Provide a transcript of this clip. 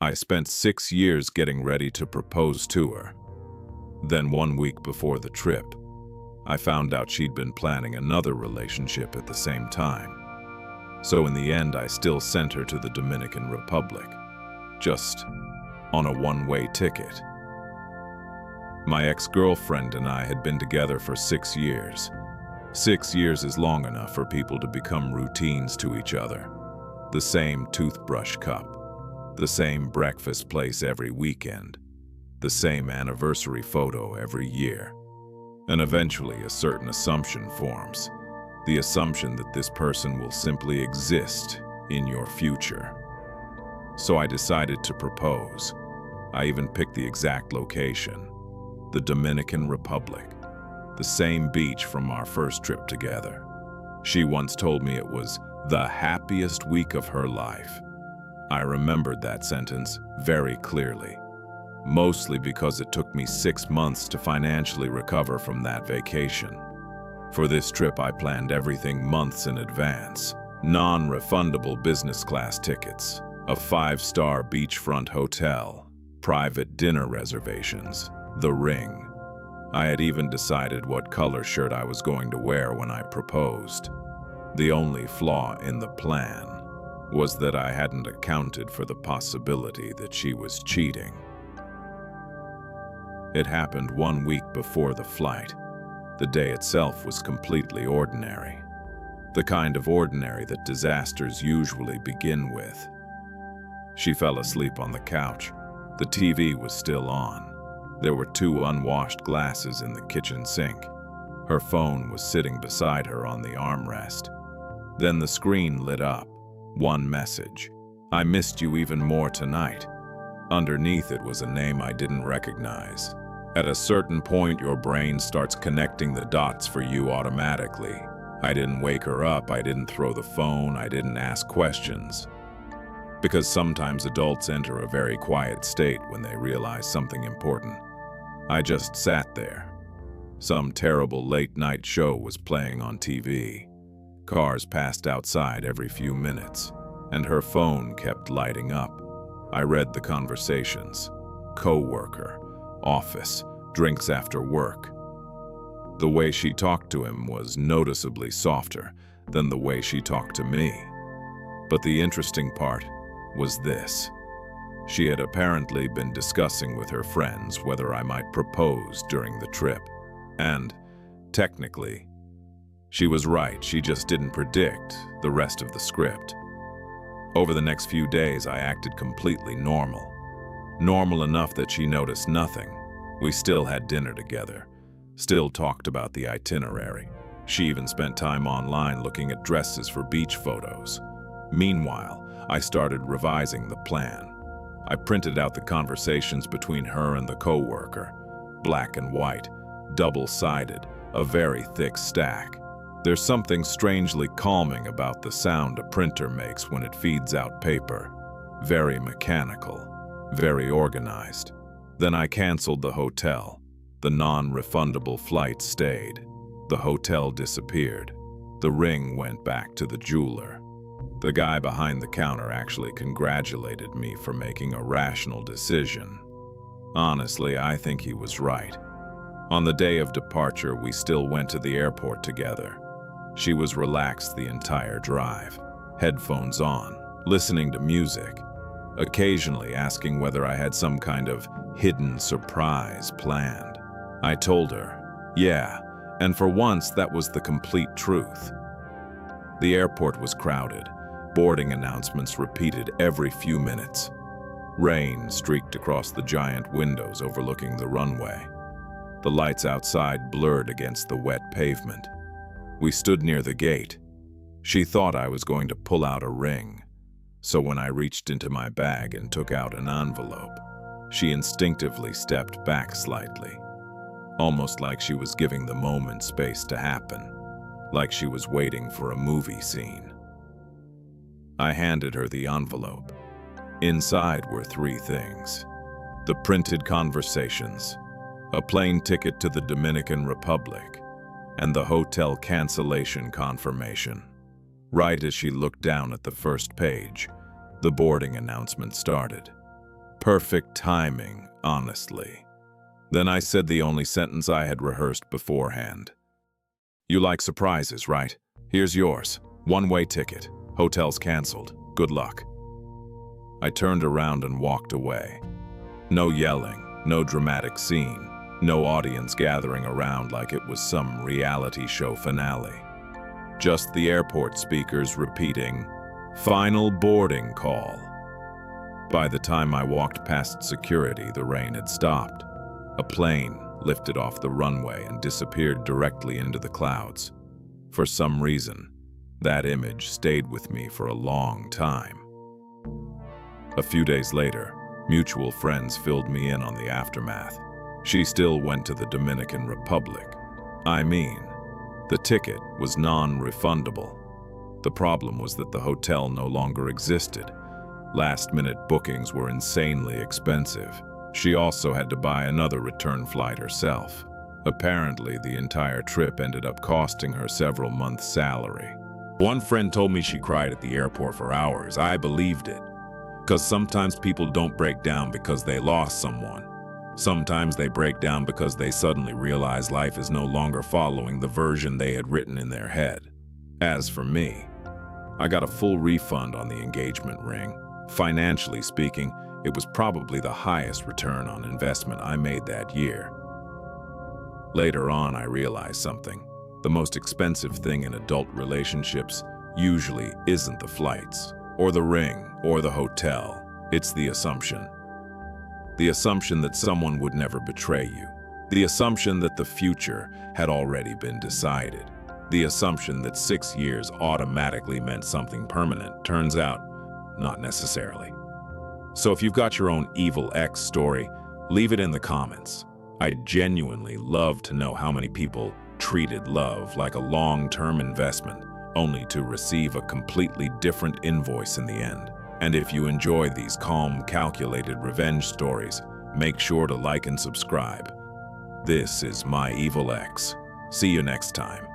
I spent 6 years getting ready to propose to her. Then 1 week before the trip, I found out she'd been planning another relationship at the same time. So in the end, I still sent her to the Dominican Republic, just on a one-way ticket. My ex-girlfriend and I had been together for 6 years. 6 years is long enough for people to become routines to each other. The same toothbrush cup, the same breakfast place every weekend, the same anniversary photo every year. And eventually a certain assumption forms. The assumption that this person will simply exist in your future. So I decided to propose. I even picked the exact location, the Dominican Republic, the same beach from our first trip together. She once told me it was the happiest week of her life. I remembered that sentence very clearly, mostly because it took me 6 months to financially recover from that vacation. For this trip, I planned everything months in advance. Non-refundable business class tickets, a 5-star beachfront hotel, private dinner reservations, the ring. I had even decided what color shirt I was going to wear when I proposed. The only flaw in the plan was that I hadn't accounted for the possibility that she was cheating. It happened 1 week before the flight. The day itself was completely ordinary. The kind of ordinary that disasters usually begin with. She fell asleep on the couch. The TV was still on. There were 2 unwashed glasses in the kitchen sink. Her phone was sitting beside her on the armrest. Then the screen lit up. One message. "I missed you even more tonight." Underneath it was a name I didn't recognize. At a certain point, your brain starts connecting the dots for you automatically. I didn't wake her up, I didn't throw the phone, I didn't ask questions. Because sometimes adults enter a very quiet state when they realize something important. I just sat there. Some terrible late-night show was playing on TV. Cars passed outside every few minutes, and her phone kept lighting up. I read the conversations. Co-worker, office, drinks after work. The way she talked to him was noticeably softer than the way she talked to me. But the interesting part was this. She had apparently been discussing with her friends whether I might propose during the trip. And, technically, she was right. She just didn't predict the rest of the script. Over the next few days, I acted completely normal. Normal enough that she noticed nothing. We still had dinner together, still talked about the itinerary. She even spent time online looking at dresses for beach photos. Meanwhile, I started revising the plan. I printed out the conversations between her and the co-worker, black and white, double-sided, a very thick stack. There's something strangely calming about the sound a printer makes when it feeds out paper. Very mechanical, very organized. Then I canceled the hotel. The non-refundable flight stayed. The hotel disappeared. The ring went back to the jeweler. The guy behind the counter actually congratulated me for making a rational decision. Honestly, I think he was right. On the day of departure, we still went to the airport together. She was relaxed the entire drive, headphones on, listening to music, occasionally asking whether I had some kind of hidden surprise planned. I told her, yeah, and for once that was the complete truth. The airport was crowded. Boarding announcements repeated every few minutes. Rain streaked across the giant windows overlooking the runway. The lights outside blurred against the wet pavement. We stood near the gate. She thought I was going to pull out a ring, so when I reached into my bag and took out an envelope, she instinctively stepped back slightly, almost like she was giving the moment space to happen, like she was waiting for a movie scene. I handed her the envelope. Inside were 3 things: the printed conversations, a plane ticket to the Dominican Republic, and the hotel cancellation confirmation. Right as she looked down at the first page, the boarding announcement started. Perfect timing, honestly. Then I said the only sentence I had rehearsed beforehand. "You like surprises, right? Here's yours. One-way ticket. Hotel's canceled. Good luck." I turned around and walked away. No yelling, no dramatic scene, no audience gathering around like it was some reality show finale. Just the airport speakers repeating, "Final boarding call." By the time I walked past security, the rain had stopped. A plane lifted off the runway and disappeared directly into the clouds. For some reason, that image stayed with me for a long time. A few days later, mutual friends filled me in on the aftermath. She still went to the Dominican Republic. I mean, the ticket was non-refundable. The problem was that the hotel no longer existed. Last-minute bookings were insanely expensive. She also had to buy another return flight herself. Apparently, the entire trip ended up costing her several months' salary. One friend told me she cried at the airport for hours. I believed it. Because sometimes people don't break down because they lost someone. Sometimes they break down because they suddenly realize life is no longer following the version they had written in their head. As for me, I got a full refund on the engagement ring. Financially speaking, it was probably the highest return on investment I made that year. Later on, I realized something. The most expensive thing in adult relationships usually isn't the flights, or the ring, or the hotel. It's the assumption. The assumption that someone would never betray you. The assumption that the future had already been decided. The assumption that 6 years automatically meant something permanent. Turns out, not necessarily. So if you've got your own evil ex story, leave it in the comments. I genuinely love to know how many people treated love like a long-term investment, only to receive a completely different invoice in the end. And if you enjoy these calm, calculated revenge stories, make sure to like and subscribe. This is My Evil Ex. See you next time.